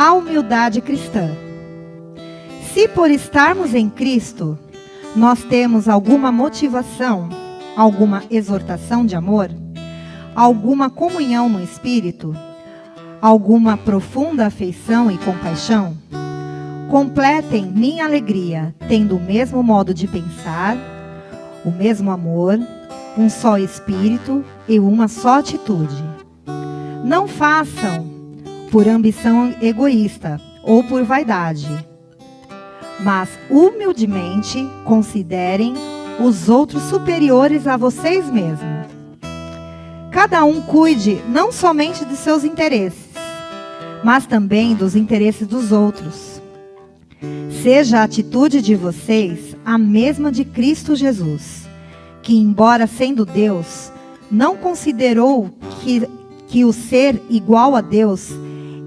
a humildade cristã. Se por estarmos em Cristo, nós temos alguma motivação, alguma exortação de amor, alguma comunhão no Espírito, alguma profunda afeição e compaixão, completem minha alegria, tendo o mesmo modo de pensar, o mesmo amor, um só Espírito e uma só atitude. Não façam por ambição egoísta ou por vaidade, mas humildemente considerem os outros superiores a vocês mesmos. Cada um cuide não somente de seus interesses, mas também dos interesses dos outros. Seja a atitude de vocês a mesma de Cristo Jesus, que, embora sendo Deus, não considerou que o ser igual a Deus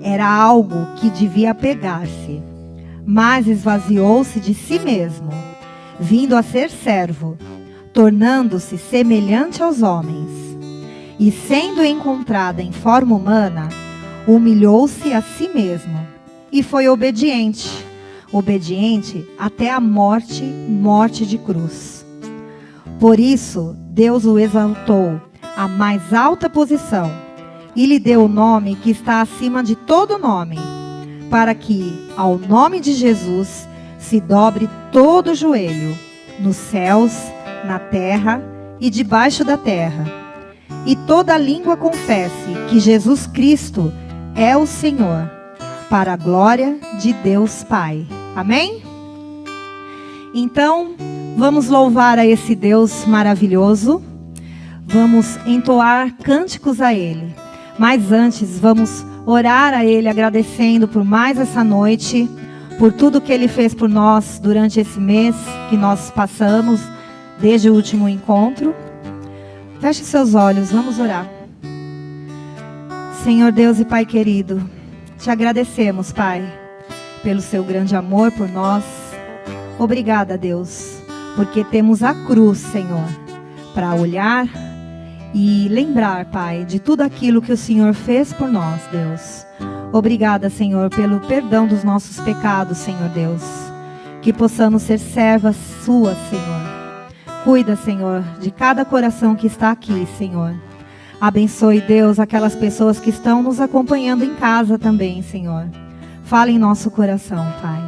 era algo que devia apegar-se, mas esvaziou-se de si mesmo, vindo a ser servo, tornando-se semelhante aos homens. E sendo encontrada em forma humana, humilhou-se a si mesmo e foi obediente até a morte de cruz. Por isso, Deus o exaltou à mais alta posição e lhe deu o nome que está acima de todo nome, para que, ao nome de Jesus, se dobre todo o joelho, nos céus, na terra e debaixo da terra, e toda língua confesse que Jesus Cristo é o Senhor, para a glória de Deus Pai. Amém? Então, vamos louvar a esse Deus maravilhoso, vamos entoar cânticos a Ele, mas antes vamos orar a Ele agradecendo por mais essa noite, por tudo que Ele fez por nós durante esse mês que nós passamos, desde o último encontro. Feche seus olhos, vamos orar. Senhor Deus e Pai querido, te agradecemos, Pai, pelo seu grande amor por nós. Obrigada, Deus, porque temos a cruz, Senhor, para olhar e lembrar, Pai, de tudo aquilo que o Senhor fez por nós, Deus. Obrigada, Senhor, pelo perdão dos nossos pecados, Senhor Deus. Que possamos ser servas suas, Senhor. Cuida, Senhor, de cada coração que está aqui, Senhor. Abençoe, Deus, aquelas pessoas que estão nos acompanhando em casa também, Senhor. Fala em nosso coração, Pai.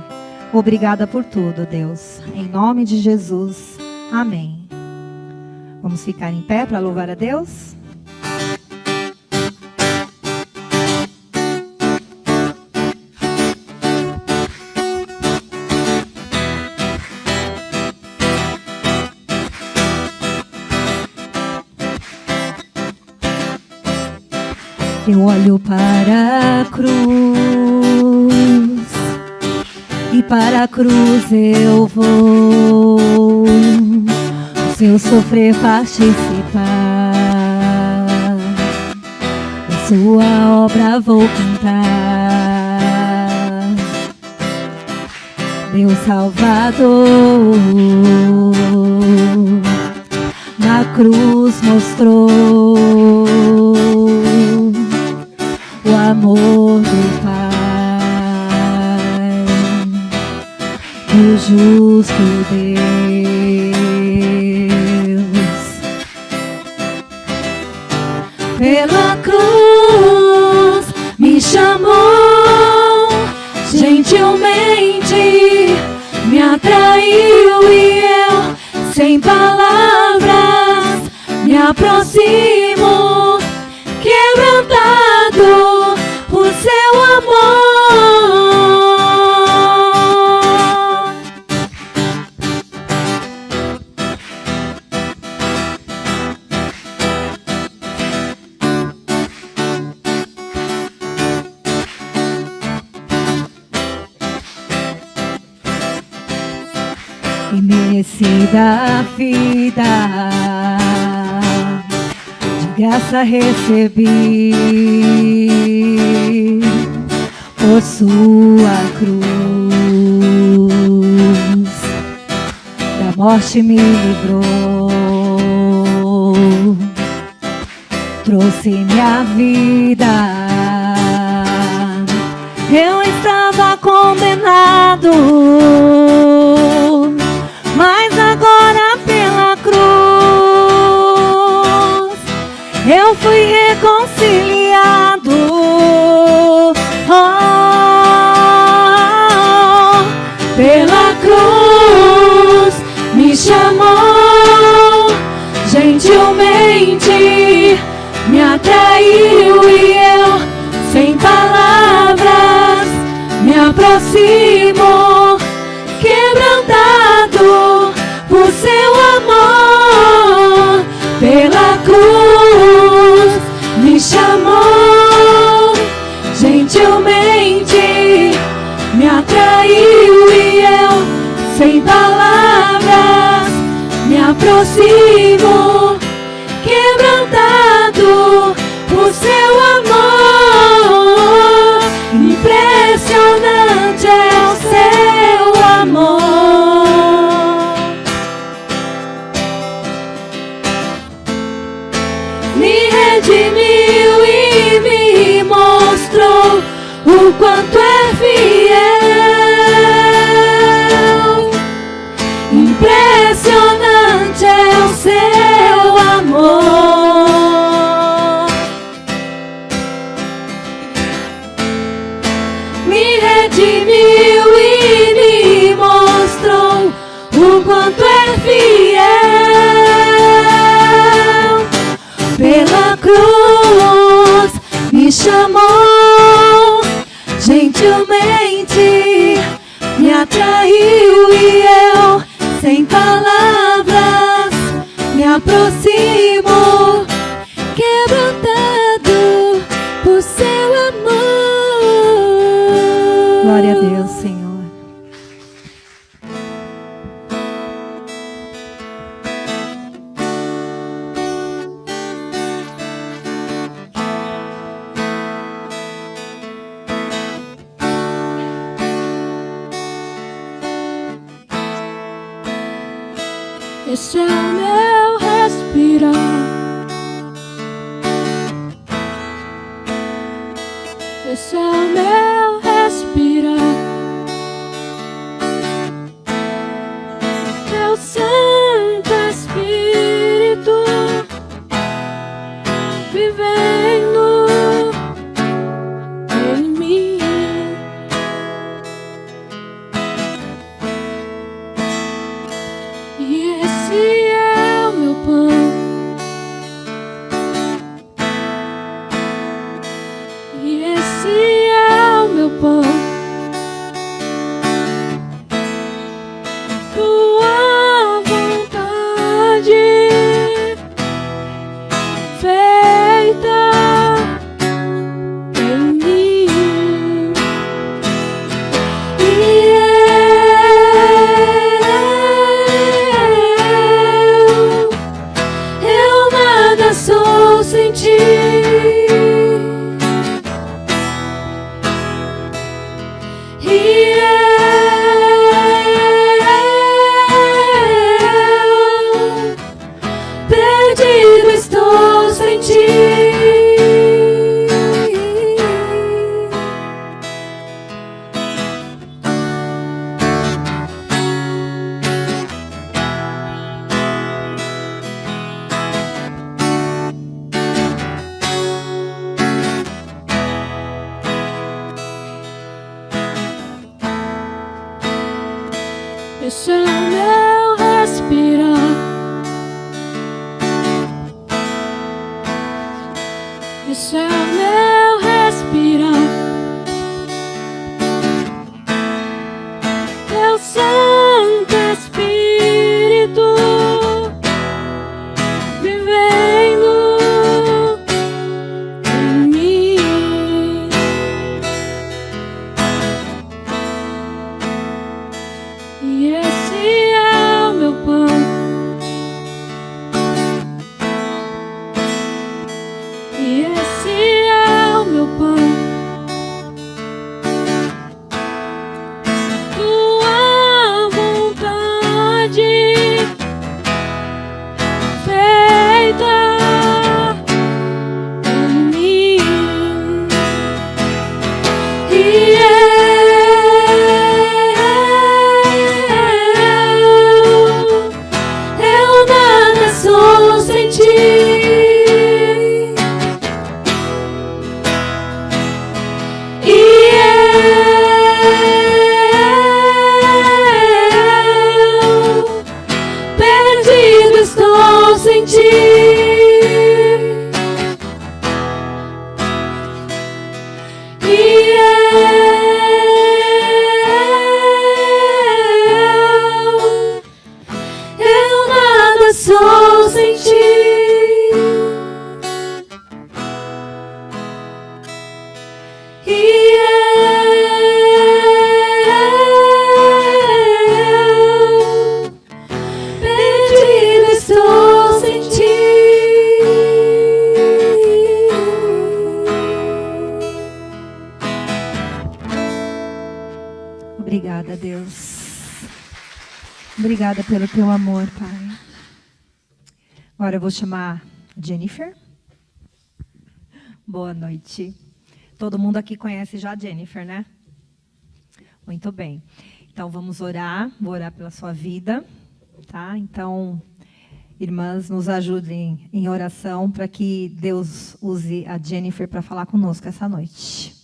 Obrigada por tudo, Deus. Em nome de Jesus. Amém. Vamos ficar em pé para louvar a Deus? Eu olho para a cruz e para a cruz eu vou, o seu sofrer participar, da sua obra vou cantar. Meu Salvador na cruz mostrou o amor do Pai, do justo Deus. Pela cruz me chamou, gentilmente me atraiu e eu, sem palavras, me aproximo, quebrantado por seu amor. Imerecida a vida, de graça recebi, por sua cruz, da morte me livrou, trouxe minha vida, Eu estava condenado, mas agora pela cruz eu fui reconciliado. Pela cruz me chamou, gentilmente me atraiu e eu, sem palavras, me aproximo, quebrantado por seu amor. Pela cruz me chamou, gentilmente me atraiu e eu, sem palavras, me aproximo, quebrantado por seu amor. Impressionante é o seu amor. Me redimiu e me mostrou o quanto é fiel. Impressionante é o seu amor. Me redimiu e me mostrou o quanto é fiel. Pela cruz me chamou, gentilmente me atraiu e eu, sem palavras, me aproximo, quebrantado por seu amor. Glória a Deus, Senhor. Esse é o meu respirar, esse é o meu respirar. Teu Santo Espírito vivendo em mim. E esse é o meu pão, e esse é o meu pão. Tua vontade feita em mim. E eu nada sou sem ti. E eu perdido estou sem ti. Esse é o meu respirar, esse é o meu respirar. Teu Santo Espírito vivendo em mim. E esse é o meu pão, e esse é o meu pão. Tua Obrigada, Deus. Obrigada pelo teu amor, Pai. Agora eu vou chamar Jennifer. Boa noite. Todo mundo aqui conhece já a Jennifer, né? Muito bem. Então vamos orar. Vou orar pela sua vida, tá? Então, irmãs, nos ajudem em oração para que Deus use a Jennifer para falar conosco essa noite.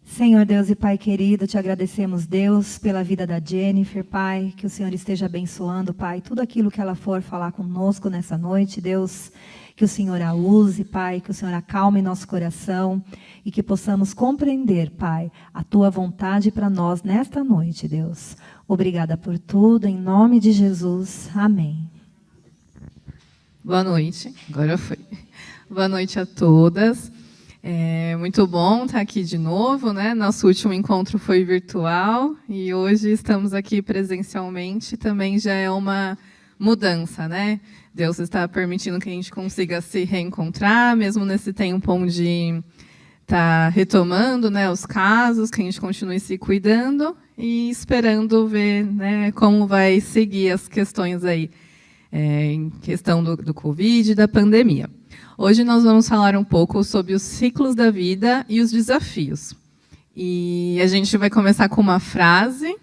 Senhor Deus e Pai querido, te agradecemos, Deus, pela vida da Jennifer, Pai, que o Senhor esteja abençoando, Pai, tudo aquilo que ela for falar conosco nessa noite, Deus, que o Senhor a use, Pai, que o Senhor acalme nosso coração e que possamos compreender, Pai, a Tua vontade para nós nesta noite, Deus. Obrigada por tudo, em nome de Jesus, amém. Boa noite, agora foi. Boa noite a todas. É muito bom estar aqui de novo, né? Nosso último encontro foi virtual e hoje estamos aqui presencialmente. Também já é uma mudança, né? Deus está permitindo que a gente consiga se reencontrar, mesmo nesse tempo onde está retomando, né, os casos, que a gente continue se cuidando e esperando ver, né, como vai seguir as questões aí, em questão do Covid e da pandemia. Hoje nós vamos falar um pouco sobre os ciclos da vida e os desafios. E a gente vai começar com uma frase,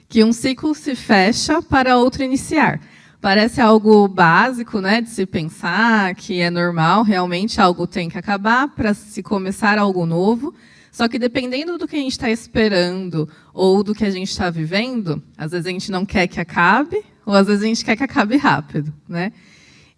que um ciclo se fecha para outro iniciar. Parece algo básico, né, de se pensar, que é normal, realmente algo tem que acabar para se começar algo novo. Só que dependendo do que a gente está esperando ou do que a gente está vivendo, às vezes a gente não quer que acabe, ou às vezes a gente quer que acabe rápido, né?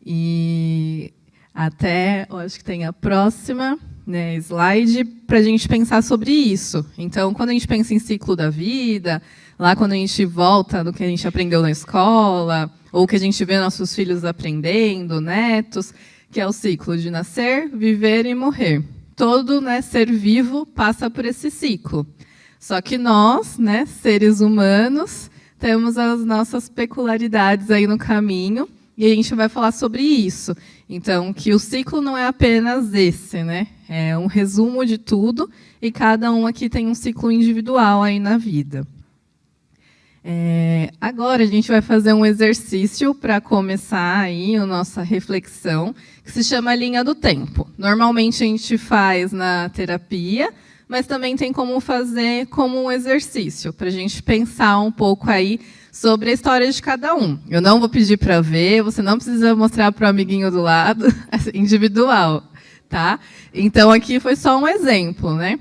E até, eu acho que tem a próxima, né, slide, para a gente pensar sobre isso. Então, quando a gente pensa em ciclo da vida, lá quando a gente volta do que a gente aprendeu na escola, ou que a gente vê nossos filhos aprendendo, netos, que é o ciclo de nascer, viver e morrer. Todo, né, ser vivo passa por esse ciclo. Só que nós, né, seres humanos, temos as nossas peculiaridades aí no caminho, e a gente vai falar sobre isso. Então, que o ciclo não é apenas esse, né? É um resumo de tudo, e cada um aqui tem um ciclo individual aí na vida. Agora a gente vai fazer um exercício para começar aí a nossa reflexão, que se chama linha do tempo. Normalmente a gente faz na terapia, mas também tem como fazer como um exercício, para a gente pensar um pouco aí sobre a história de cada um. Eu não vou pedir para ver, você não precisa mostrar para o amiguinho do lado, é individual, tá? Então aqui foi só um exemplo, né?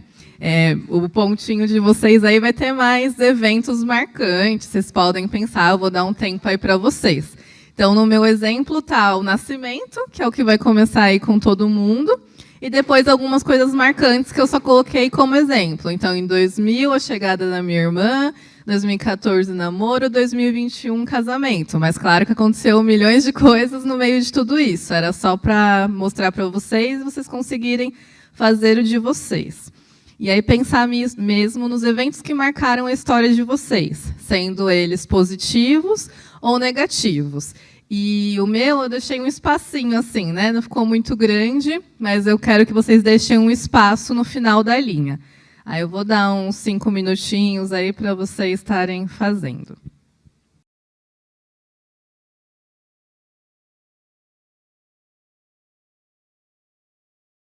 O pontinho de vocês aí vai ter mais eventos marcantes, vocês podem pensar, eu vou dar um tempo aí para vocês. Então, no meu exemplo está o nascimento, que é o que vai começar aí com todo mundo, e depois algumas coisas marcantes que eu só coloquei como exemplo. Então, em 2000, a chegada da minha irmã, 2014, namoro, 2021, casamento. Mas, claro que aconteceu milhões de coisas no meio de tudo isso. Era só para mostrar para vocês e vocês conseguirem fazer o de vocês. E aí pensar mesmo nos eventos que marcaram a história de vocês, sendo eles positivos ou negativos. E o meu, eu deixei um espacinho assim, né? Não ficou muito grande, mas eu quero que vocês deixem um espaço no final da linha. Aí eu vou dar uns 5 minutinhos aí para vocês estarem fazendo.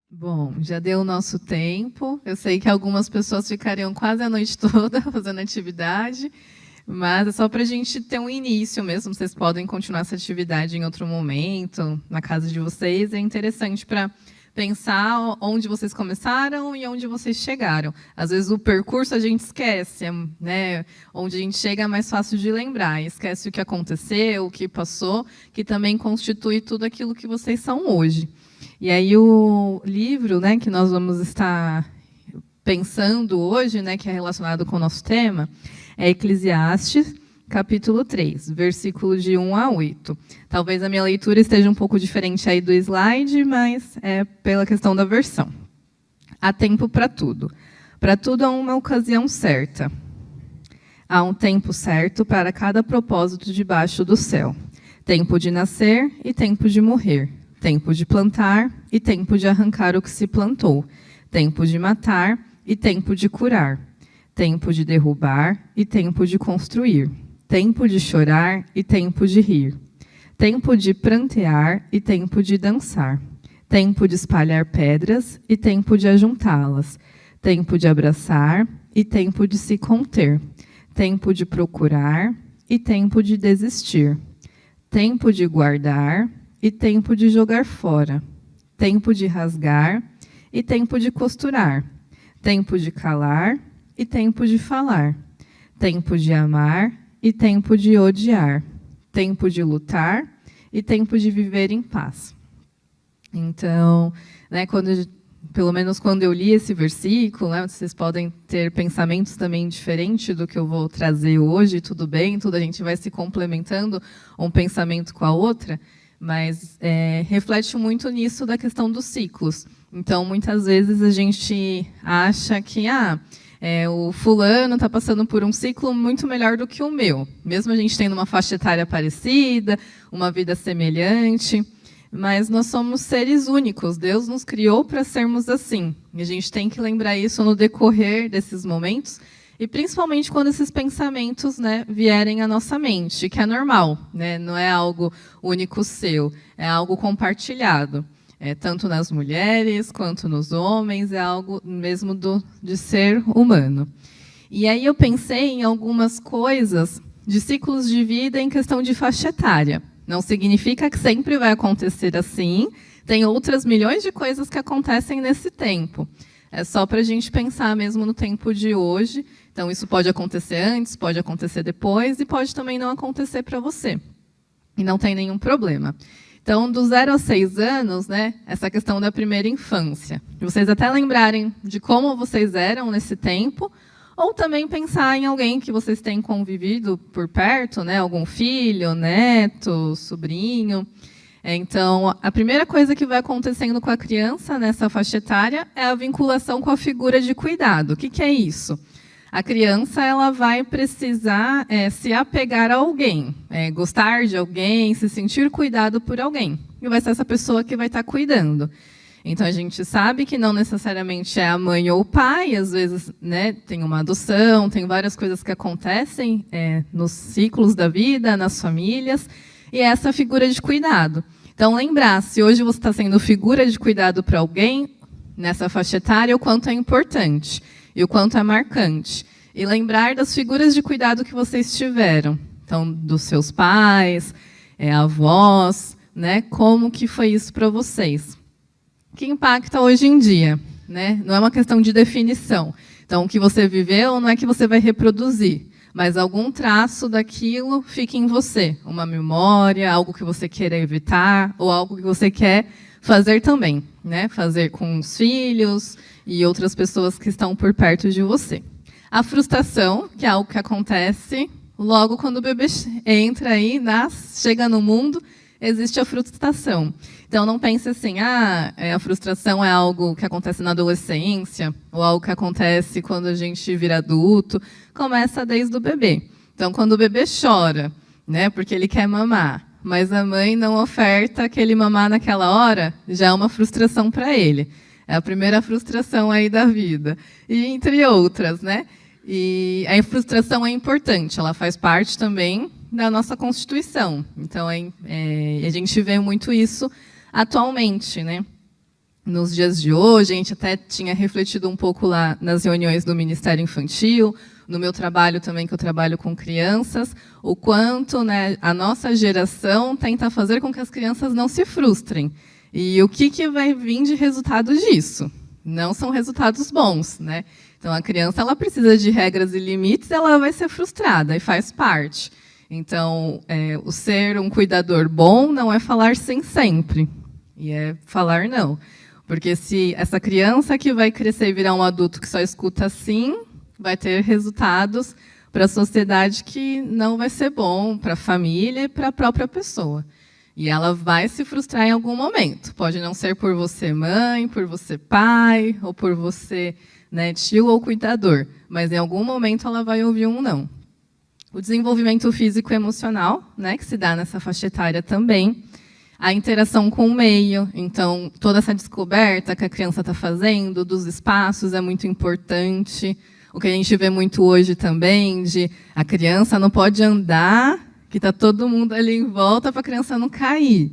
Bom, já deu o nosso tempo. Eu sei que algumas pessoas ficariam quase a noite toda fazendo atividade, mas é só para a gente ter um início mesmo. Vocês podem continuar essa atividade em outro momento, na casa de vocês. É interessante para pensar onde vocês começaram e onde vocês chegaram. Às vezes o percurso a gente esquece, né? Onde a gente chega é mais fácil de lembrar. Esquece o que aconteceu, o que passou, que também constitui tudo aquilo que vocês são hoje. E aí o livro, né, que nós vamos estar pensando hoje, né, que é relacionado com o nosso tema, é Eclesiastes, capítulo 3, versículo de 1 a 8. Talvez a minha leitura esteja um pouco diferente aí do slide, mas é pela questão da versão. Há tempo para tudo. Para tudo há uma ocasião certa. Há um tempo certo para cada propósito debaixo do céu. Tempo de nascer e tempo de morrer. Tempo de plantar e tempo de arrancar o que se plantou. Tempo de matar e tempo de curar. tempo de derrubar e tempo de construir, tempo de chorar e tempo de rir, tempo de prantear e tempo de dançar, tempo de espalhar pedras e tempo de ajuntá-las, tempo de abraçar e tempo de se conter, tempo de procurar e tempo de desistir, tempo de guardar e tempo de jogar fora, tempo de rasgar e tempo de costurar, tempo de calar e tempo de falar, tempo de amar e tempo de odiar, tempo de lutar e tempo de viver em paz. Então, né, pelo menos quando eu li esse versículo, né, vocês podem ter pensamentos também diferentes do que eu vou trazer hoje, tudo bem, a gente vai se complementando um pensamento com a outra, mas reflete muito nisso da questão dos ciclos. Então, muitas vezes a gente acha que o fulano está passando por um ciclo muito melhor do que o meu, mesmo a gente tendo uma faixa etária parecida, uma vida semelhante. Mas nós somos seres únicos, Deus nos criou para sermos assim. E a gente tem que lembrar isso no decorrer desses momentos, e principalmente quando esses pensamentos, né, vierem à nossa mente, que é normal, né, não é algo único seu, é algo compartilhado. Tanto nas mulheres quanto nos homens, é algo mesmo de ser humano. E aí eu pensei em algumas coisas de ciclos de vida em questão de faixa etária. Não significa que sempre vai acontecer assim. Tem outras milhões de coisas que acontecem nesse tempo. É só para a gente pensar mesmo no tempo de hoje. Então, isso pode acontecer antes, pode acontecer depois, e pode também não acontecer para você. E não tem nenhum problema. Então, do 0 a 6 anos, né, essa questão da primeira infância. Vocês até lembrarem de como vocês eram nesse tempo, ou também pensar em alguém que vocês têm convivido por perto, né? Algum filho, neto, sobrinho. Então, a primeira coisa que vai acontecendo com a criança nessa faixa etária é a vinculação com a figura de cuidado. O que é isso? A criança ela vai precisar se apegar a alguém, gostar de alguém, se sentir cuidado por alguém. E vai ser essa pessoa que vai estar cuidando. Então, a gente sabe que não necessariamente é a mãe ou o pai, às vezes, né, tem uma adoção, tem várias coisas que acontecem nos ciclos da vida, nas famílias, e é essa figura de cuidado. Então, lembrar, se hoje você está sendo figura de cuidado para alguém, nessa faixa etária, o quanto é importante, e o quanto é marcante. E lembrar das figuras de cuidado que vocês tiveram. Então, dos seus pais, avós, né, como que foi isso para vocês. Que impacta hoje em dia, né? Não é uma questão de definição. Então, o que você viveu não é que você vai reproduzir, mas algum traço daquilo fica em você. Uma memória, algo que você queira evitar, ou algo que você quer fazer também, né? Fazer com os filhos e outras pessoas que estão por perto de você. A frustração, que é algo que acontece logo quando o bebê entra aí, nasce, chega no mundo, existe a frustração. Então, não pense assim, a frustração é algo que acontece na adolescência, ou algo que acontece quando a gente vira adulto. Começa desde o bebê. Então, quando o bebê chora, né, porque ele quer mamar, mas a mãe não oferta aquele mamar naquela hora, já é uma frustração para ele. É a primeira frustração aí da vida. E entre outras, né? E a frustração é importante, ela faz parte também da nossa Constituição. Então, a gente vê muito isso atualmente, né? Nos dias de hoje, a gente até tinha refletido um pouco lá nas reuniões do Ministério Infantil, no meu trabalho também, que eu trabalho com crianças, o quanto, né, a nossa geração tenta fazer com que as crianças não se frustrem. E o que vai vir de resultado disso? Não são resultados bons, né? Então, a criança ela precisa de regras e limites, ela vai ser frustrada, e faz parte. Então, o ser um cuidador bom não é falar sim sempre, e é falar não. Porque se essa criança que vai crescer e virar um adulto que só escuta sim, vai ter resultados para a sociedade que não vai ser bom para a família e para a própria pessoa. E ela vai se frustrar em algum momento. Pode não ser por você mãe, por você pai, ou por você, né, tio ou cuidador, mas em algum momento ela vai ouvir um não. O desenvolvimento físico e emocional, né, que se dá nessa faixa etária também. A interação com o meio, então, toda essa descoberta que a criança está fazendo dos espaços é muito importante. O que a gente vê muito hoje também, de a criança não pode andar, que está todo mundo ali em volta para a criança não cair.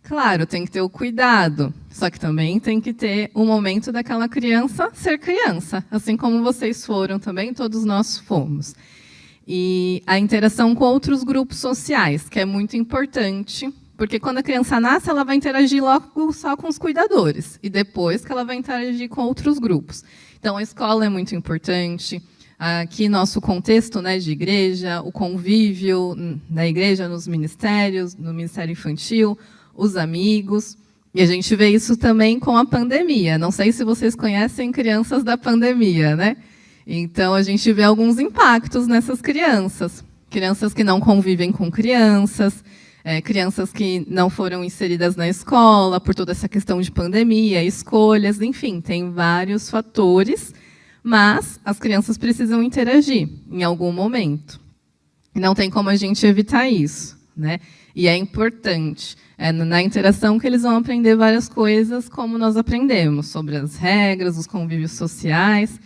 Claro, tem que ter o cuidado, só que também tem que ter o momento daquela criança ser criança, assim como vocês foram também, todos nós fomos. E a interação com outros grupos sociais, que é muito importante, porque quando a criança nasce, ela vai interagir logo só com os cuidadores, e depois que ela vai interagir com outros grupos. Então, a escola é muito importante. Aqui, nosso contexto, né, de igreja, o convívio na igreja, nos ministérios, no Ministério Infantil, os amigos, e a gente vê isso também com a pandemia. Não sei se vocês conhecem crianças da pandemia, né? Então, a gente vê alguns impactos nessas crianças. Crianças que não convivem com crianças, crianças que não foram inseridas na escola por toda essa questão de pandemia, escolhas, enfim, tem vários fatores, mas as crianças precisam interagir em algum momento. Não tem como a gente evitar isso, né? E é importante. É na interação que eles vão aprender várias coisas, como nós aprendemos, sobre as regras, os convívios sociais,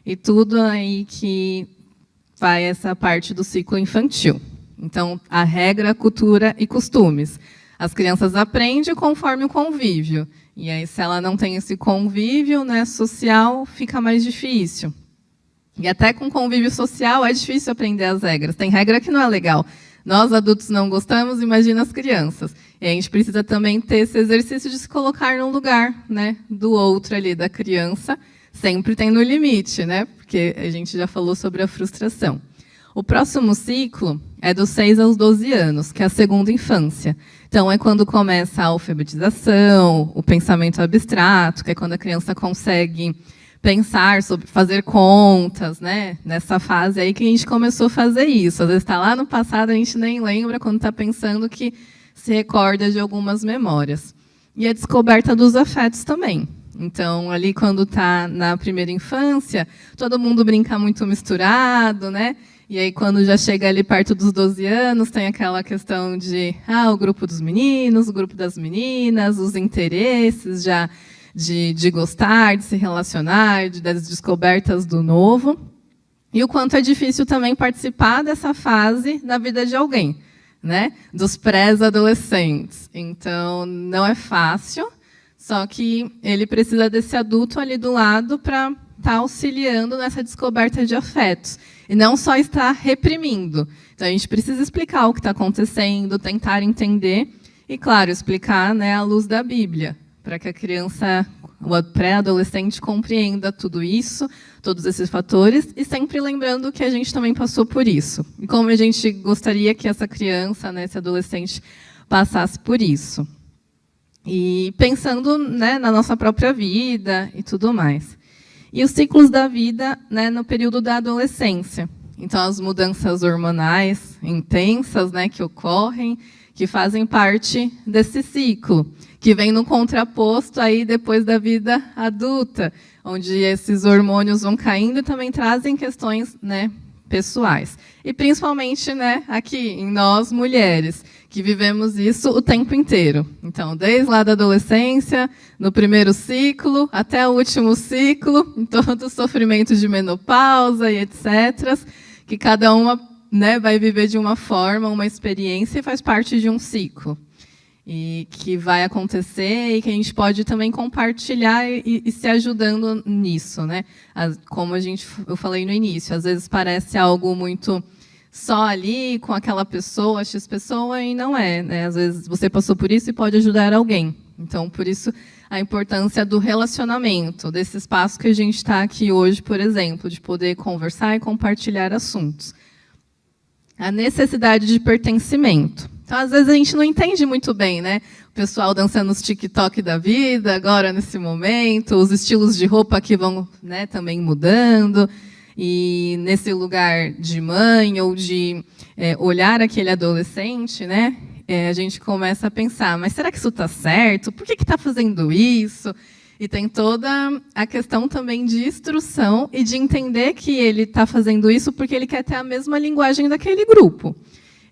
e tudo aí que vai essa parte do ciclo infantil. Então, a regra, cultura e costumes. As crianças aprendem conforme o convívio. E aí, se ela não tem esse convívio, né, social, fica mais difícil. E até com convívio social é difícil aprender as regras. Tem regra que não é legal. Nós, adultos, não gostamos, imagina as crianças. E a gente precisa também ter esse exercício de se colocar no lugar, né, do outro ali, da criança, sempre tem no limite, né, porque a gente já falou sobre a frustração. O próximo ciclo é dos 6 aos 12 anos, que é a segunda infância. Então, é quando começa a alfabetização, o pensamento abstrato, que é quando a criança consegue pensar sobre fazer contas, né? Nessa fase aí que a gente começou a fazer isso. Às vezes está lá no passado, a gente nem lembra, quando está pensando que se recorda de algumas memórias. E a descoberta dos afetos também. Então, ali quando está na primeira infância, todo mundo brinca muito misturado, né? E aí, quando já chega ali perto dos 12 anos, tem aquela questão de o grupo dos meninos, o grupo das meninas, os interesses já de gostar, de se relacionar, das descobertas do novo. E o quanto é difícil também participar dessa fase na vida de alguém, né? Dos pré-adolescentes. Então, não é fácil, só que ele precisa desse adulto ali do lado para estar auxiliando nessa descoberta de afetos. E não só estar reprimindo. Então, a gente precisa explicar o que está acontecendo, tentar entender, e, claro, explicar, né, à luz da Bíblia, para que a criança, o pré-adolescente, compreenda tudo isso, todos esses fatores, e sempre lembrando que a gente também passou por isso. E como a gente gostaria que essa criança, né, esse adolescente, passasse por isso. E pensando, né, na nossa própria vida e tudo mais. E os ciclos da vida, né, no período da adolescência. Então, as mudanças hormonais intensas, né, que ocorrem, que fazem parte desse ciclo, que vem no contraposto aí depois da vida adulta, onde esses hormônios vão caindo e também trazem questões, né, pessoais. E principalmente, né, aqui em nós mulheres, que vivemos isso o tempo inteiro. Então, desde lá da adolescência, no primeiro ciclo, até o último ciclo, em todo o sofrimento de menopausa e etc., que cada uma, né, vai viver de uma forma, uma experiência, e faz parte de um ciclo. E que vai acontecer e que a gente pode também compartilhar e se ajudando nisso, né? Como eu falei no início, às vezes parece algo muito só ali com aquela pessoa, X pessoa, e não é, né? Às vezes você passou por isso e pode ajudar alguém. Então, por isso, a importância do relacionamento, desse espaço que a gente está aqui hoje, por exemplo, de poder conversar e compartilhar assuntos. A necessidade de pertencimento. Então, às vezes, a gente não entende muito bem, né? O pessoal dançando os TikTok da vida, agora, nesse momento, os estilos de roupa que vão, né, também mudando. E nesse lugar de mãe ou de olhar aquele adolescente, né, a gente começa a pensar, mas será que isso está certo? Por que está fazendo isso? E tem toda a questão também de instrução e de entender que ele está fazendo isso porque ele quer ter a mesma linguagem daquele grupo.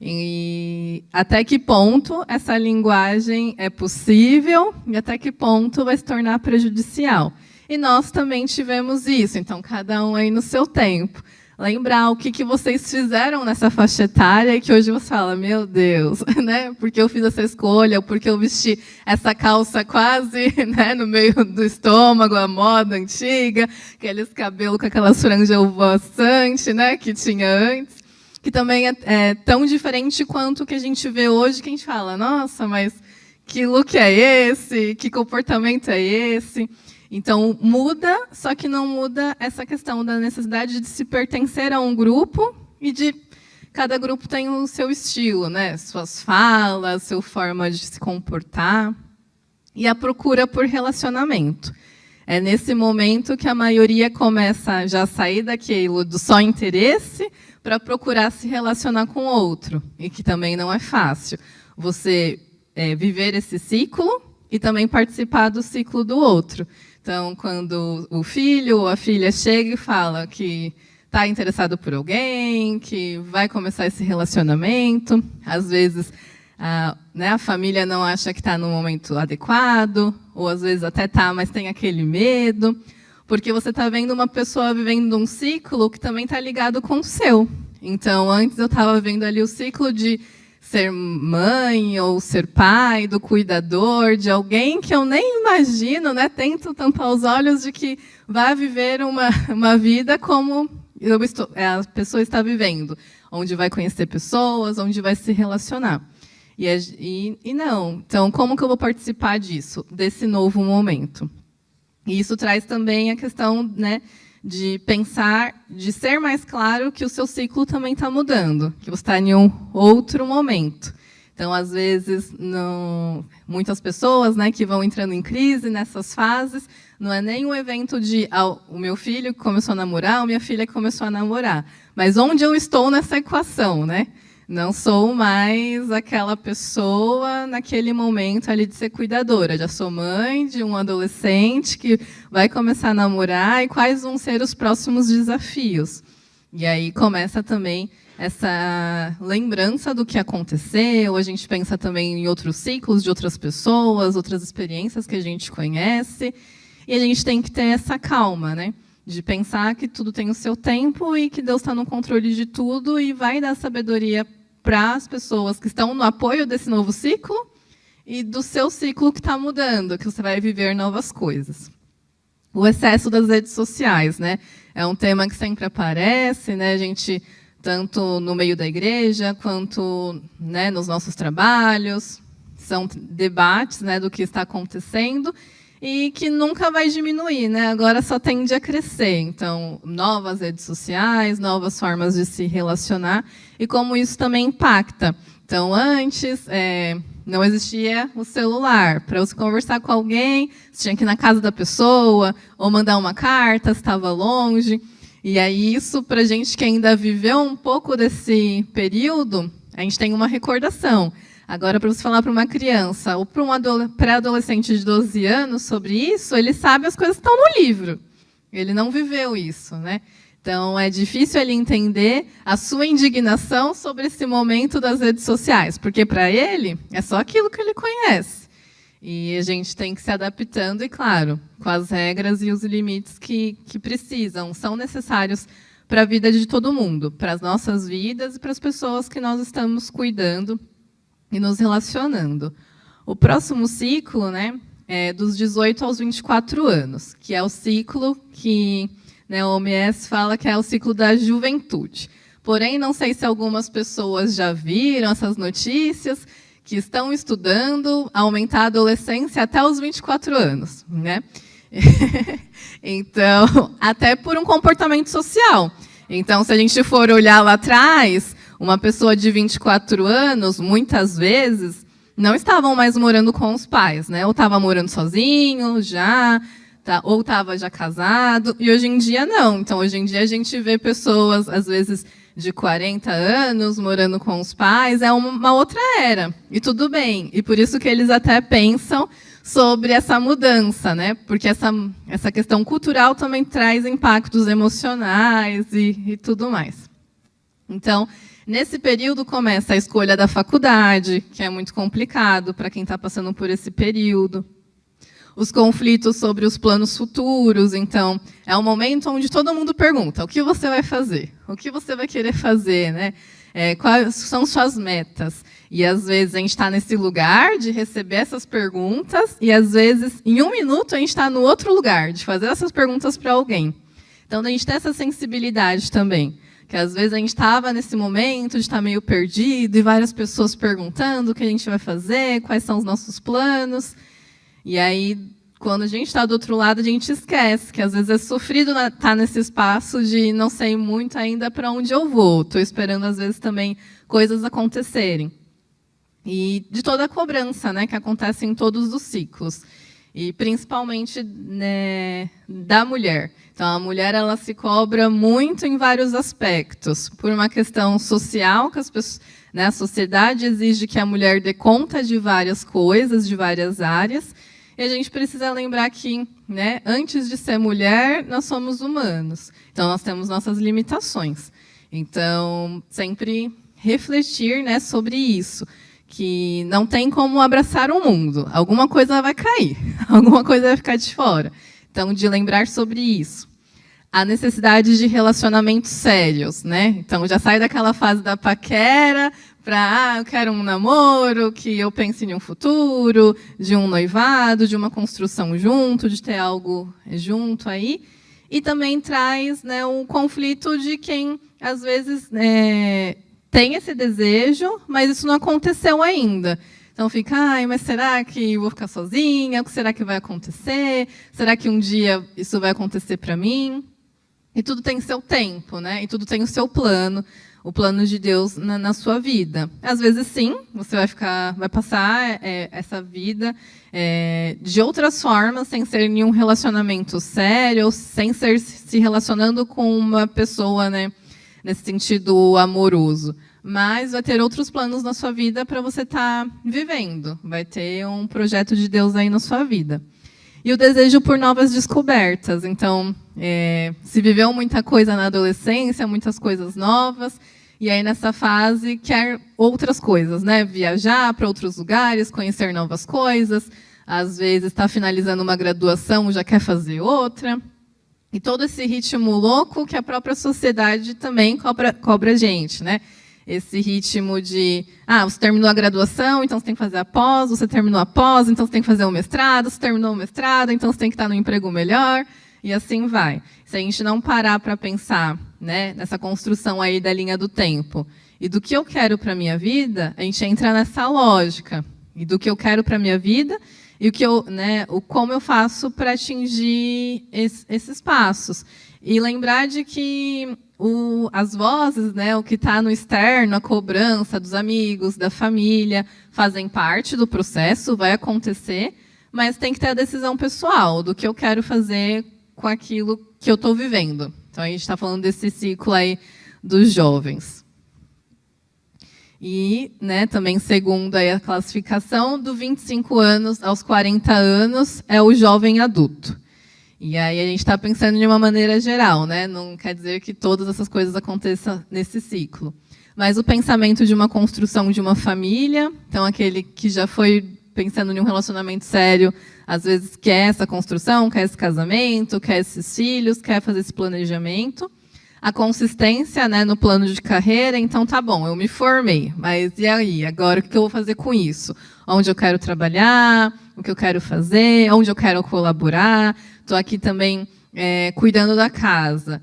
E até que ponto essa linguagem é possível e até que ponto vai se tornar prejudicial. e nós também tivemos isso. Então, cada um aí no seu tempo. Lembrar o que vocês fizeram nessa faixa etária e que hoje você fala, meu Deus, né? Porque eu fiz essa escolha, porque eu vesti essa calça quase, né, no meio do estômago, a moda antiga, aqueles cabelos com aquelas franjas voaçantes, né, que tinha antes, que também é tão diferente quanto o que a gente vê hoje, que a gente fala, nossa, mas que look é esse? Que comportamento é esse? Então, muda, só que não muda essa questão da necessidade de se pertencer a um grupo e de cada grupo tem o seu estilo, né? Suas falas, sua forma de se comportar e a procura por relacionamento. É nesse momento que a maioria começa já a sair daquilo do só interesse para procurar se relacionar com o outro, e que também não é fácil. Você viver esse ciclo e também participar do ciclo do outro. Então, quando o filho ou a filha chega e fala que está interessado por alguém, que vai começar esse relacionamento, às vezes a família não acha que está no momento adequado, ou às vezes até está, mas tem aquele medo, porque você está vendo uma pessoa vivendo um ciclo que também está ligado com o seu. Então, antes eu estava vendo ali o ciclo de ser mãe ou ser pai, do cuidador, de alguém que eu nem imagino, né? Tento tampar os olhos de que vai viver uma vida como a pessoa está vivendo, onde vai conhecer pessoas, onde vai se relacionar. E não. Então, como que eu vou participar disso, desse novo momento? E isso traz também a questão, né, de pensar, de ser mais claro que o seu ciclo também está mudando, que você está em um outro momento. Então, às vezes, muitas pessoas, né, que vão entrando em crise nessas fases, não é nem um evento de o meu filho que começou a namorar, ou minha filha que começou a namorar, mas onde eu estou nessa equação, né? Não sou mais aquela pessoa naquele momento ali de ser cuidadora. Já sou mãe de um adolescente que vai começar a namorar e quais vão ser os próximos desafios. E aí começa também essa lembrança do que aconteceu. A gente pensa também em outros ciclos de outras pessoas, outras experiências que a gente conhece. E a gente tem que ter essa calma, né? De pensar que tudo tem o seu tempo e que Deus está no controle de tudo e vai dar sabedoria para as pessoas que estão no apoio desse novo ciclo e do seu ciclo que está mudando, que você vai viver novas coisas. O excesso das redes sociais, né? É um tema que sempre aparece, né? A gente, tanto no meio da igreja, quanto, né, nos nossos trabalhos, são debates, né, do que está acontecendo e que nunca vai diminuir, né? Agora só tende a crescer. Então, novas redes sociais, novas formas de se relacionar e como isso também impacta. Então, antes não existia o celular. Para você conversar com alguém, você tinha que ir na casa da pessoa ou mandar uma carta, se estava longe. E aí isso, para a gente que ainda viveu um pouco desse período, a gente tem uma recordação. Agora, para você falar para uma criança ou para um pré-adolescente de 12 anos sobre isso, ele sabe as coisas que estão no livro. Ele não viveu isso, né? Então, é difícil ele entender a sua indignação sobre esse momento das redes sociais, porque, para ele, é só aquilo que ele conhece. E a gente tem que se adaptando, e, claro, com as regras e os limites que precisam, são necessários para a vida de todo mundo, para as nossas vidas e para as pessoas que nós estamos cuidando e nos relacionando. O próximo ciclo, né, é dos 18 aos 24 anos, que é o ciclo que, né, o OMS fala que é o ciclo da juventude. Porém, não sei se algumas pessoas já viram essas notícias, que estão estudando aumentar a adolescência até os 24 anos. Né? Então, até por um comportamento social. Então, se a gente for olhar lá atrás, uma pessoa de 24 anos, muitas vezes, não estavam mais morando com os pais, né? Ou estava morando sozinho, já, ou estava já casado, e hoje em dia não. Então, hoje em dia a gente vê pessoas, às vezes, de 40 anos, morando com os pais, é uma outra era, e tudo bem. E por isso que eles até pensam sobre essa mudança, né? Porque essa questão cultural também traz impactos emocionais e tudo mais. Então, nesse período começa a escolha da faculdade, que é muito complicado para quem está passando por esse período. os conflitos sobre os planos futuros. Então, é um momento onde todo mundo pergunta: o que você vai fazer? O que você vai querer fazer, né? Quais são suas metas? E, às vezes, a gente está nesse lugar de receber essas perguntas e, às vezes, em um minuto, a gente está no outro lugar, de fazer essas perguntas para alguém. Então, a gente tem essa sensibilidade também, que, às vezes, a gente estava nesse momento de estar meio perdido e várias pessoas perguntando o que a gente vai fazer, quais são os nossos planos. E aí, quando a gente está do outro lado, a gente esquece que, às vezes, é sofrido estar nesse espaço de não sei muito ainda para onde eu vou. Estou esperando, às vezes, também coisas acontecerem. E de toda a cobrança, né, que acontece em todos os ciclos. E, principalmente, né, da mulher. Então, a mulher ela se cobra muito em vários aspectos. Por uma questão social, que as pessoas, né, a sociedade exige que a mulher dê conta de várias coisas, de várias áreas. E a gente precisa lembrar que, né, antes de ser mulher, nós somos humanos. Então, nós temos nossas limitações. Então, sempre refletir, né, sobre isso. Que não tem como abraçar o mundo. Alguma coisa vai cair. Alguma coisa vai ficar de fora. Então, de lembrar sobre isso. A necessidade de relacionamentos sérios, né? Então, já sai daquela fase da paquera para, eu quero um namoro, que eu pense em um futuro, de um noivado, de uma construção junto, de ter algo junto aí. E também traz, né, um conflito de quem, às vezes, tem esse desejo, mas isso não aconteceu ainda. Então fica, mas será que eu vou ficar sozinha? O que será que vai acontecer? Será que um dia isso vai acontecer para mim? E tudo tem seu tempo, né? E tudo tem o seu plano, o plano de Deus na sua vida. Às vezes, sim, você vai passar essa vida de outras formas, sem ser nenhum relacionamento sério, ou sem ser se relacionando com uma pessoa, né, nesse sentido amoroso. Mas vai ter outros planos na sua vida para você estar vivendo. Vai ter um projeto de Deus aí na sua vida. E o desejo por novas descobertas. Então, se viveu muita coisa na adolescência, muitas coisas novas, e aí nessa fase quer outras coisas, né? Viajar para outros lugares, conhecer novas coisas. Às vezes está finalizando uma graduação, já quer fazer outra. E todo esse ritmo louco que a própria sociedade também cobra a gente, né? Esse ritmo de, você terminou a graduação, então você tem que fazer a pós, você terminou a pós, então você tem que fazer o mestrado, você terminou o mestrado, então você tem que estar no emprego melhor, e assim vai. Se a gente não parar para pensar, né, nessa construção aí da linha do tempo, e do que eu quero para a minha vida, a gente entra nessa lógica, e do que eu quero para a minha vida, e como eu faço para atingir esses passos. E lembrar de que as vozes, né, o que está no externo, a cobrança dos amigos, da família, fazem parte do processo, vai acontecer, mas tem que ter a decisão pessoal do que eu quero fazer com aquilo que eu estou vivendo. Então, a gente está falando desse ciclo aí dos jovens. E, né, também, segundo aí a classificação, do 25 anos aos 40 anos é o jovem adulto. E aí a gente está pensando de uma maneira geral, né? Não quer dizer que todas essas coisas aconteçam nesse ciclo. Mas o pensamento de uma construção de uma família, então aquele que já foi pensando em um relacionamento sério, às vezes quer essa construção, quer esse casamento, quer esses filhos, quer fazer esse planejamento. A consistência, né, no plano de carreira, então tá bom, eu me formei, mas e aí? Agora o que eu vou fazer com isso? Onde eu quero trabalhar, o que eu quero fazer, onde eu quero colaborar. Estou aqui também cuidando da casa.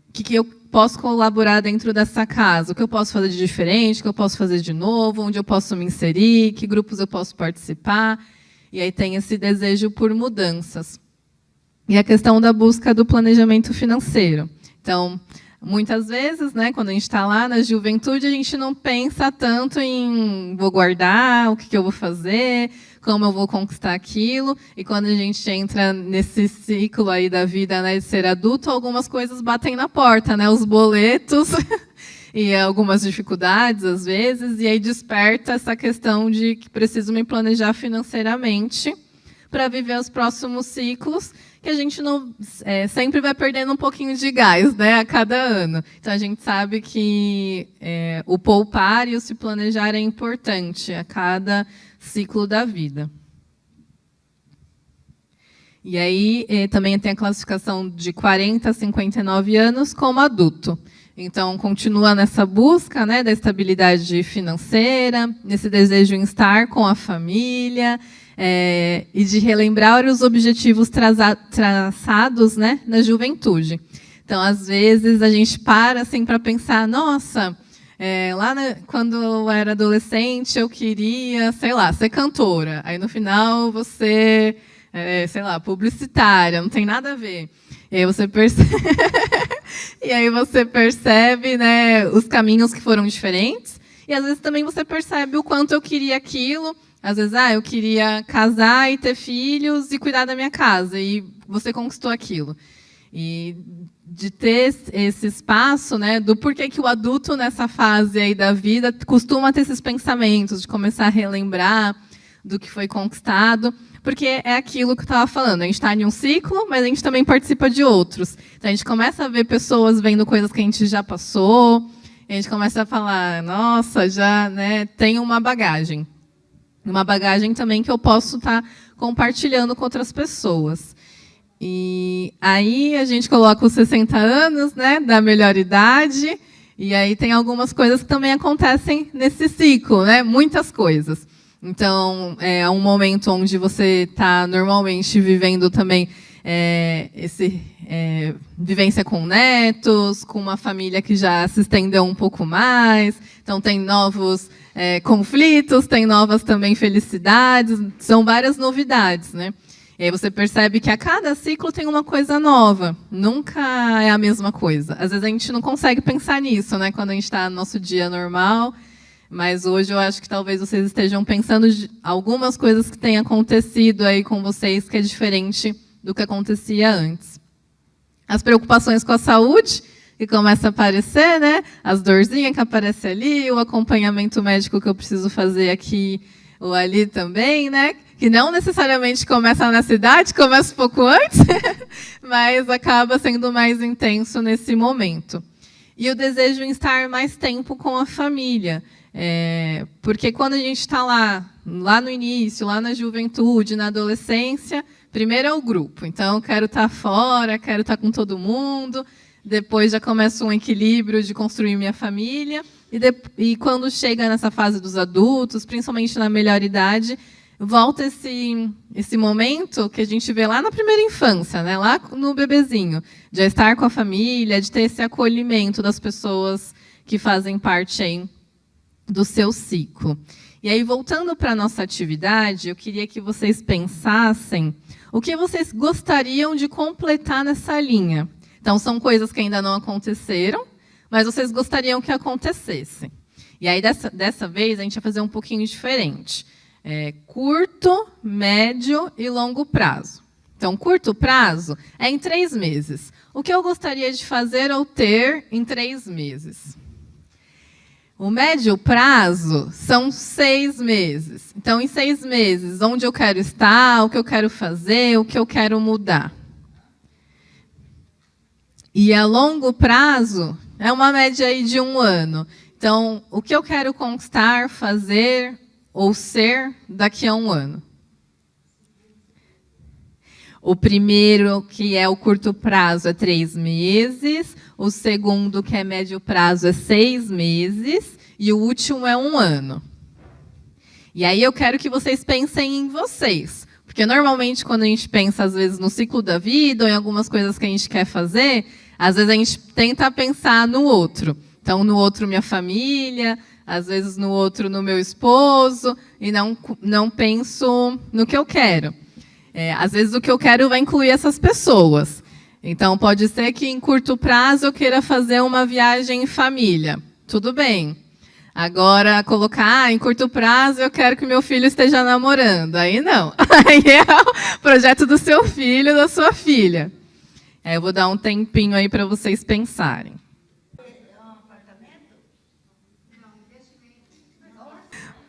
O que eu posso colaborar dentro dessa casa? O que eu posso fazer de diferente? O que eu posso fazer de novo? Onde eu posso me inserir? Que grupos eu posso participar? E aí tem esse desejo por mudanças. E a questão da busca do planejamento financeiro. Então, muitas vezes, né, quando a gente está lá na juventude, a gente não pensa tanto em vou guardar, o que eu vou fazer, como eu vou conquistar aquilo. E quando a gente entra nesse ciclo aí da vida, né, de ser adulto, algumas coisas batem na porta, né, os boletos e algumas dificuldades, às vezes, e aí desperta essa questão de que preciso me planejar financeiramente para viver os próximos ciclos, que a gente não sempre vai perdendo um pouquinho de gás, né, a cada ano. Então, a gente sabe que o poupar e o se planejar é importante a cada ciclo da vida. E aí também tem a classificação de 40 a 59 anos como adulto. Então, continua nessa busca, né, da estabilidade financeira, nesse desejo em estar com a família, e de relembrar os objetivos traçados, né, na juventude. Então, às vezes, a gente para assim, para pensar, nossa, quando eu era adolescente, eu queria, sei lá, ser cantora. Aí, no final, você, sei lá, publicitária, não tem nada a ver. E aí você percebe, né, os caminhos que foram diferentes. E às vezes também você percebe o quanto eu queria aquilo. Às vezes, eu queria casar e ter filhos e cuidar da minha casa. E você conquistou aquilo. E de ter esse espaço, né, do porquê que o adulto nessa fase aí da vida costuma ter esses pensamentos, de começar a relembrar do que foi conquistado. Porque é aquilo que eu estava falando, a gente está em um ciclo, mas a gente também participa de outros. Então, a gente começa a ver pessoas vendo coisas que a gente já passou, e a gente começa a falar, nossa, já, né, tenho uma bagagem. Uma bagagem também que eu posso estar compartilhando com outras pessoas. E aí a gente coloca os 60 anos, né, da melhor idade, e aí tem algumas coisas que também acontecem nesse ciclo, né, muitas coisas. Então, é um momento onde você está normalmente vivendo também vivência com netos, com uma família que já se estendeu um pouco mais. Então, tem novos conflitos, tem novas também felicidades, são várias novidades, né? E aí você percebe que a cada ciclo tem uma coisa nova, nunca é a mesma coisa. Às vezes a gente não consegue pensar nisso, né? Quando a gente está no nosso dia normal. Mas hoje eu acho que talvez vocês estejam pensando de algumas coisas que têm acontecido aí com vocês que é diferente do que acontecia antes. As preocupações com a saúde, que começa a aparecer, né? As dorzinhas que aparecem ali, o acompanhamento médico que eu preciso fazer aqui ou ali também, né? Que não necessariamente começa nessa idade, começa um pouco antes, mas acaba sendo mais intenso nesse momento. E o desejo em estar mais tempo com a família. Porque quando a gente está lá no início, lá na juventude, na adolescência, primeiro é o grupo. Então, eu quero estar fora, quero estar com todo mundo. Depois já começa um equilíbrio de construir minha família. E quando chega nessa fase dos adultos, principalmente na melhor idade, volta esse momento que a gente vê lá na primeira infância, né? Lá no bebezinho, de estar com a família, de ter esse acolhimento das pessoas que fazem parte aí do seu ciclo. E aí, voltando para a nossa atividade, eu queria que vocês pensassem o que vocês gostariam de completar nessa linha. Então, são coisas que ainda não aconteceram, mas vocês gostariam que acontecessem. E aí, dessa vez, a gente vai fazer um pouquinho diferente. Curto, médio e longo prazo. Então, curto prazo é em 3 meses. O que eu gostaria de fazer ou ter em 3 meses? O médio prazo são 6 meses. Então, em 6 meses, onde eu quero estar, o que eu quero fazer, o que eu quero mudar. E a longo prazo é uma média aí de 1 ano. Então, o que eu quero conquistar, fazer ou ser daqui a 1 ano? O primeiro, que é o curto prazo, é 3 meses. O segundo, que é médio prazo, é 6 meses. E o último é 1 ano. E aí eu quero que vocês pensem em vocês. Porque normalmente quando a gente pensa, às vezes, no ciclo da vida, ou em algumas coisas que a gente quer fazer, às vezes a gente tenta pensar no outro. Então, no outro, minha família, às vezes no outro, no meu esposo, e não penso no que eu quero. Às vezes o que eu quero vai incluir essas pessoas. Então, pode ser que em curto prazo eu queira fazer uma viagem em família. Tudo bem. Agora, colocar em curto prazo eu quero que meu filho esteja namorando. Aí não. Aí é o projeto do seu filho, da sua filha. Eu vou dar um tempinho aí para vocês pensarem.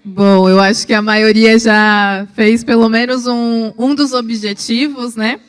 Bom, eu acho que a maioria já fez pelo menos um dos objetivos, né?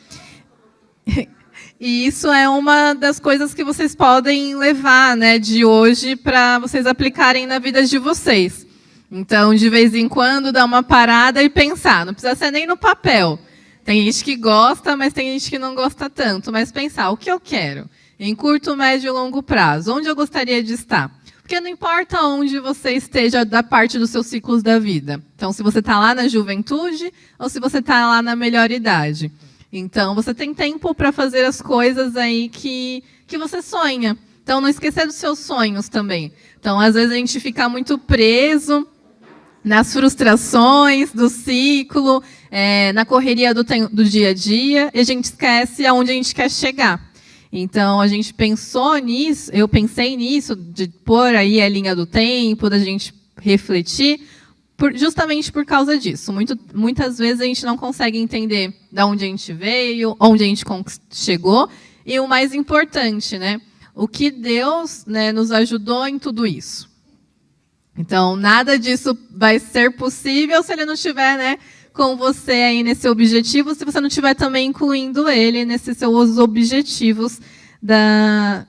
E isso é uma das coisas que vocês podem levar, né, de hoje para vocês aplicarem na vida de vocês. Então, de vez em quando, dar uma parada e pensar. Não precisa ser nem no papel. Tem gente que gosta, mas tem gente que não gosta tanto. Mas pensar, o que eu quero? Em curto, médio e longo prazo. Onde eu gostaria de estar? Porque não importa onde você esteja da parte dos seus ciclos da vida. Então, se você está lá na juventude ou se você está lá na melhor idade. Então, você tem tempo para fazer as coisas aí que você sonha. Então, não esquecer dos seus sonhos também. Então, às vezes a gente fica muito preso nas frustrações do ciclo, na correria do dia a dia, e a gente esquece aonde a gente quer chegar. Então, a gente pensou nisso, eu pensei nisso, de pôr aí a linha do tempo, da gente refletir, justamente por causa disso. Muitas vezes a gente não consegue entender de onde a gente veio, onde a gente chegou, e o mais importante, né? O que Deus, né, nos ajudou em tudo isso. Então, nada disso vai ser possível se Ele não estiver, né, com você aí nesse objetivo, se você não estiver também incluindo Ele nesses seus objetivos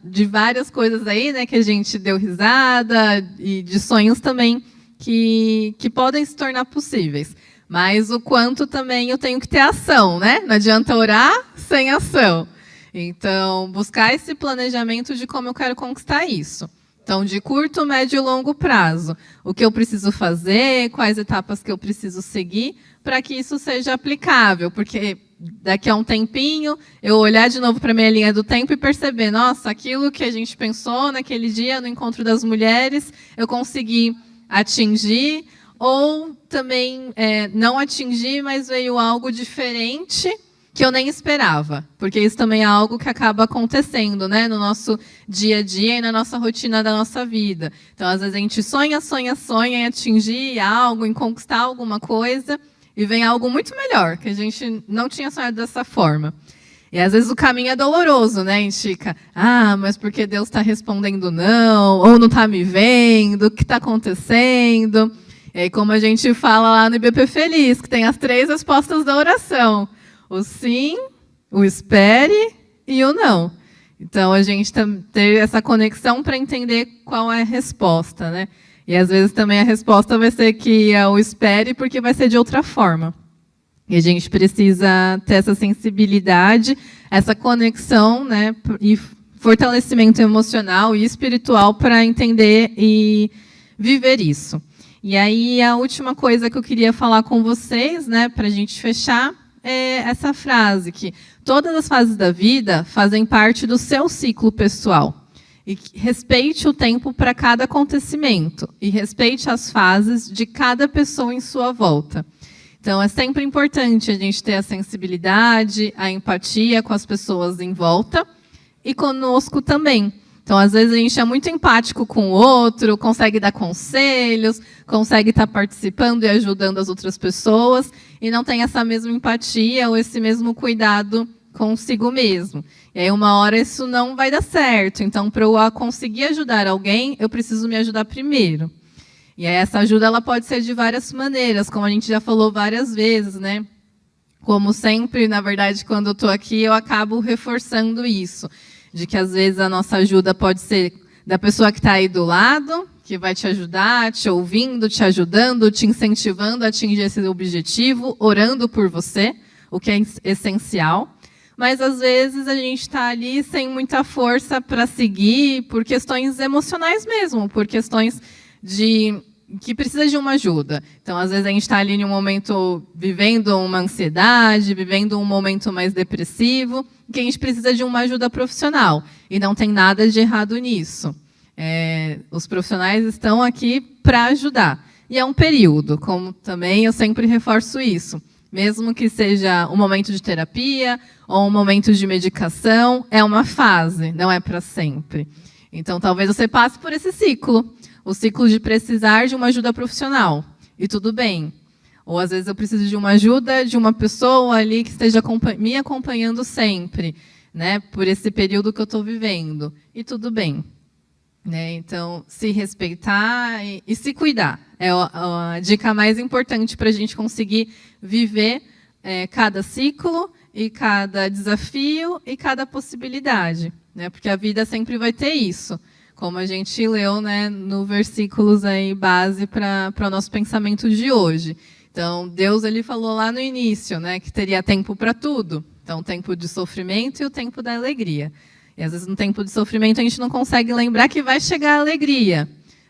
de várias coisas aí, né, que a gente deu risada, e de sonhos também que podem se tornar possíveis. Mas o quanto também eu tenho que ter ação, né? Não adianta orar sem ação. Então, buscar esse planejamento de como eu quero conquistar isso. Então, de curto, médio e longo prazo. O que eu preciso fazer, quais etapas que eu preciso seguir para que isso seja aplicável. Porque daqui a um tempinho, eu olhar de novo para a minha linha do tempo e perceber, nossa, aquilo que a gente pensou naquele dia, no Encontro das Mulheres, eu consegui atingir, ou também não atingir, mas veio algo diferente que eu nem esperava, porque isso também é algo que acaba acontecendo, né, no nosso dia a dia e na nossa rotina da nossa vida. Então, às vezes a gente sonha em atingir algo, em conquistar alguma coisa, e vem algo muito melhor, que a gente não tinha sonhado dessa forma. E às vezes o caminho é doloroso, né? A gente fica, mas porque Deus está respondendo não, ou não está me vendo, o que está acontecendo? E aí, como a gente fala lá no IBP Feliz, que tem as 3 respostas da oração. O sim, o espere e o não. Então, a gente ter essa conexão para entender qual é a resposta, né? E, às vezes, também a resposta vai ser que é o espere, porque vai ser de outra forma. E a gente precisa ter essa sensibilidade, essa conexão, né? E fortalecimento emocional e espiritual para entender e viver isso. E aí, a última coisa que eu queria falar com vocês, né, para a gente fechar, é essa frase, que todas as fases da vida fazem parte do seu ciclo pessoal. E respeite o tempo para cada acontecimento. E respeite as fases de cada pessoa em sua volta. Então, é sempre importante a gente ter a sensibilidade, a empatia com as pessoas em volta e conosco também. Então, às vezes, a gente é muito empático com o outro, consegue dar conselhos, consegue estar participando e ajudando as outras pessoas, e não tem essa mesma empatia ou esse mesmo cuidado consigo mesmo. E aí, uma hora, isso não vai dar certo. Então, para eu conseguir ajudar alguém, eu preciso me ajudar primeiro. E aí, essa ajuda ela pode ser de várias maneiras, como a gente já falou várias vezes, né? Como sempre, na verdade, quando eu estou aqui, eu acabo reforçando isso. De que, às vezes, a nossa ajuda pode ser da pessoa que está aí do lado, que vai te ajudar, te ouvindo, te ajudando, te incentivando a atingir esse objetivo, orando por você, o que é essencial. Mas, às vezes, a gente está ali sem muita força para seguir, por questões emocionais mesmo, por questões que precisa de uma ajuda. Então, às vezes, a gente está ali em um momento vivendo uma ansiedade, vivendo um momento mais depressivo, que a gente precisa de uma ajuda profissional. E não tem nada de errado nisso. Os profissionais estão aqui para ajudar. E é um período, como também eu sempre reforço isso. Mesmo que seja um momento de terapia ou um momento de medicação, é uma fase, não é para sempre. Então, talvez você passe por esse ciclo. O ciclo de precisar de uma ajuda profissional. E tudo bem. Ou, às vezes, eu preciso de uma ajuda de uma pessoa ali que esteja me acompanhando sempre, né, por esse período que eu estou vivendo. E tudo bem. Né? Então, se respeitar e se cuidar. É a dica mais importante para a gente conseguir viver cada ciclo e cada desafio e cada possibilidade. Né? Porque a vida sempre vai ter isso. Como a gente leu, né, no versículos aí base para o nosso pensamento de hoje. Então, Deus ele falou lá no início, né, que teria tempo para tudo. Então, o tempo de sofrimento e o tempo da alegria. E às vezes no tempo de sofrimento a gente não consegue lembrar que vai chegar a alegria,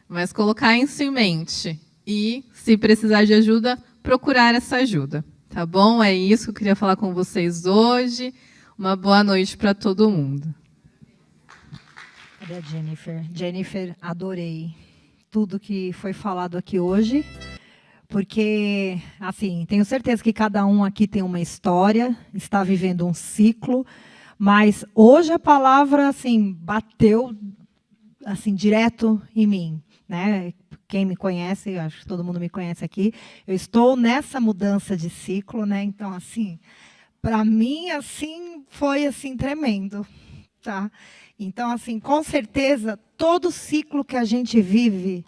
mas colocar isso em mente e, se precisar de ajuda, procurar essa ajuda. Tá bom? É isso que eu queria falar com vocês hoje. Uma boa noite para todo mundo. Cadê a Jennifer? Jennifer, adorei tudo que foi falado aqui hoje, porque, assim, tenho certeza que cada um aqui tem uma história, está vivendo um ciclo, mas hoje a palavra, assim, bateu, assim, direto em mim, né? Quem me conhece, acho que todo mundo me conhece aqui, eu estou nessa mudança de ciclo, né? Então, assim, para mim, assim, foi, assim, tremendo, tá? Então, assim, com certeza, todo ciclo que a gente vive,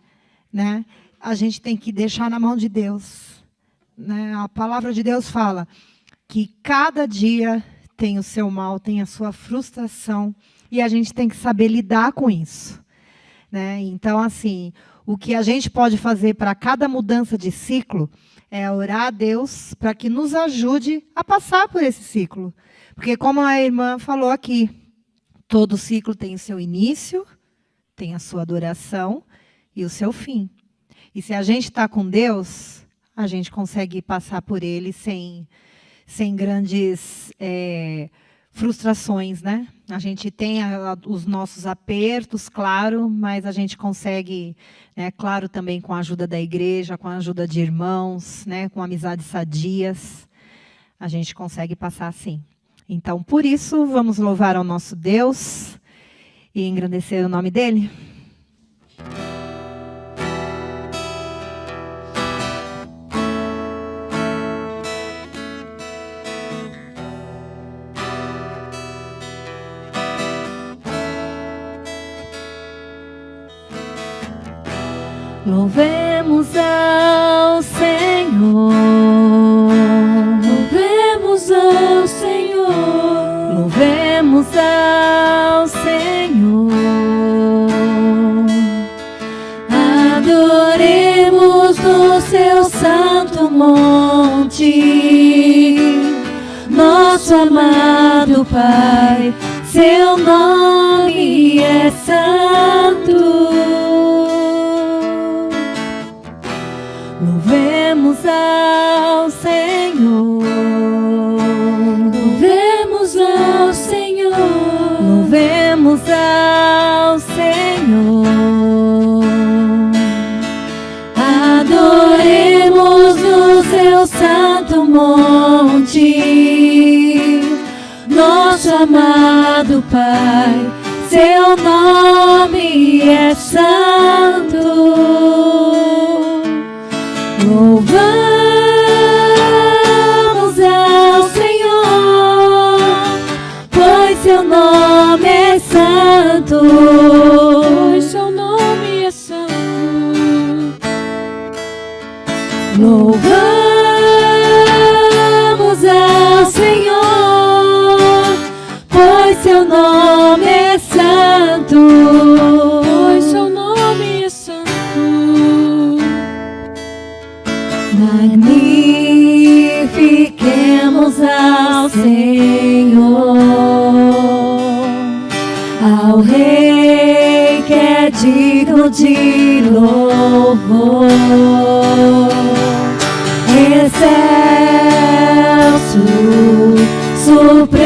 né, a gente tem que deixar na mão de Deus, né? A palavra de Deus fala que cada dia tem o seu mal, tem a sua frustração, e a gente tem que saber lidar com isso, né? Então, assim, o que a gente pode fazer para cada mudança de ciclo é orar a Deus para que nos ajude a passar por esse ciclo. Porque, como a irmã falou aqui, todo ciclo tem o seu início, tem a sua duração e o seu fim. E se a gente está com Deus, a gente consegue passar por ele sem grandes frustrações, né? A gente tem os nossos apertos, claro, mas a gente consegue, né, claro, também com a ajuda da igreja, com a ajuda de irmãos, né, com amizades sadias, a gente consegue passar assim. Então, por isso, vamos louvar ao nosso Deus e engrandecer o nome dele. Louvemos ao Senhor, louvemos ao Senhor, louvemos ao Senhor, adoremos no seu santo monte, nosso amado Pai, seu nome é santo. Louvemos ao Senhor, louvemos ao Senhor, louvemos ao Senhor, adoremos no seu santo monte, nosso amado Pai, seu nome é santo. Louvamos ao Senhor, pois seu nome é santo, pois seu nome é santo. Louvamos ao Senhor, pois seu nome é santo, pois seu nome é santo. Magnifiquemos ao Senhor, ao Rei que é digno de louvor, excelso, supremo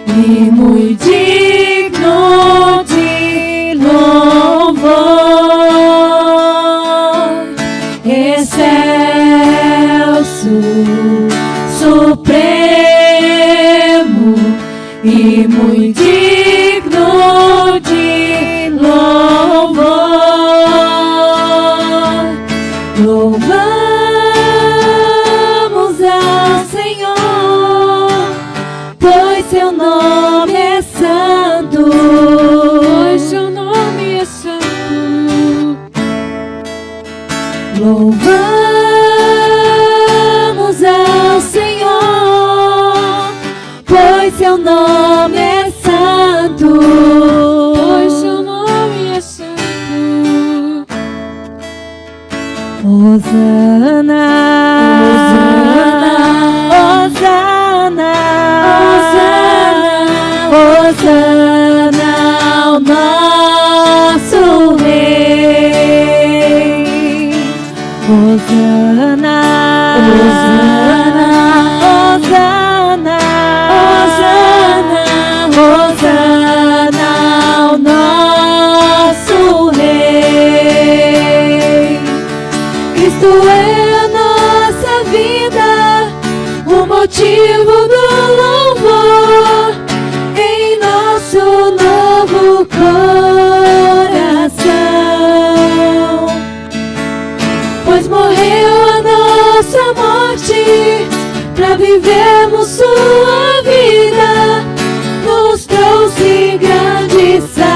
e muito digno de louvor, excelso, supremo e muito digno de louvor. Louvamos ao Senhor, pois seu nome é santo, pois seu nome é santo. Louvamos ao Senhor, pois seu nome é santo, pois seu nome é santo. Hosana, Hosana, Hosana ao nosso Rei. Hosana, Hosana, Hosana, Hosana ao nosso Rei. Cristo é a nossa vida, o motivo do louvor em nosso novo coração. Pois morreu a nossa morte para vivermos sua vida, nos trouxe grande salvação.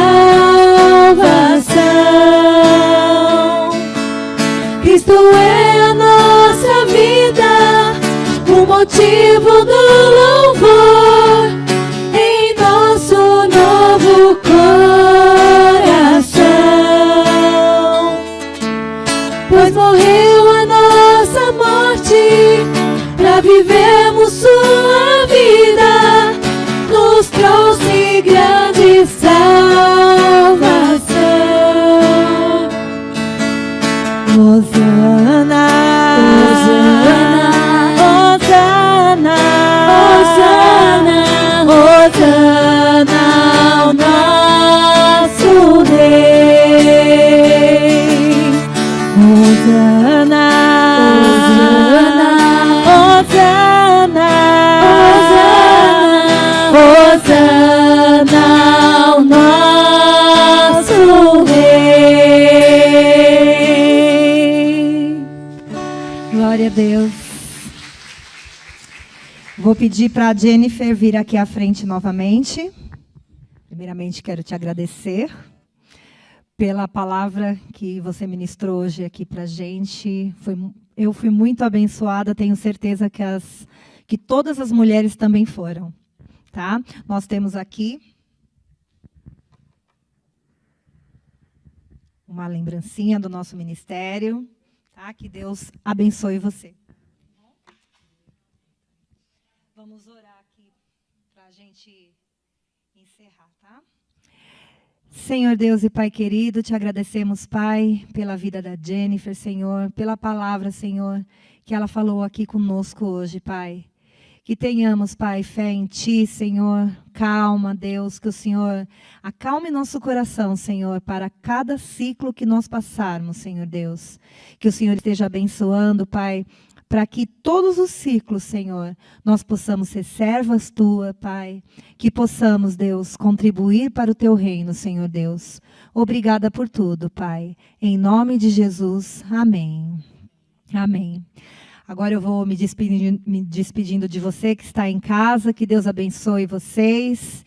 Cristo é a nossa vida, o motivo do louvor em nosso novo coração. Pois morreu a nossa morte para vivermos sua vida, nos trouxe grande salvação. Hosana, Hosana, Hosana, Hosana ao nosso Rei. Hosana, Hosana, Hosana, Hosana ao nosso Rei. glória a Deus. Vou pedir para a Jennifer vir aqui à frente novamente. Primeiramente, quero te agradecer pela palavra que você ministrou hoje aqui para a gente. Eu fui muito abençoada, tenho certeza que todas as mulheres também foram. Tá? Nós temos aqui uma lembrancinha do nosso ministério. Tá? Que Deus abençoe você. Vamos orar aqui para a gente encerrar, tá? Senhor Deus e Pai querido, te agradecemos, Pai, pela vida da Jennifer, Senhor, pela palavra, Senhor, que ela falou aqui conosco hoje, Pai. Que tenhamos, Pai, fé em Ti, Senhor. Calma, Deus, que o Senhor acalme nosso coração, Senhor, para cada ciclo que nós passarmos, Senhor Deus. Que o Senhor esteja abençoando, Pai, para que todos os ciclos, Senhor, nós possamos ser servas Tua, Pai. Que possamos, Deus, contribuir para o Teu reino, Senhor Deus. Obrigada por tudo, Pai. Em nome de Jesus, amém. Amém. Agora eu vou me despedindo de você que está em casa. Que Deus abençoe vocês.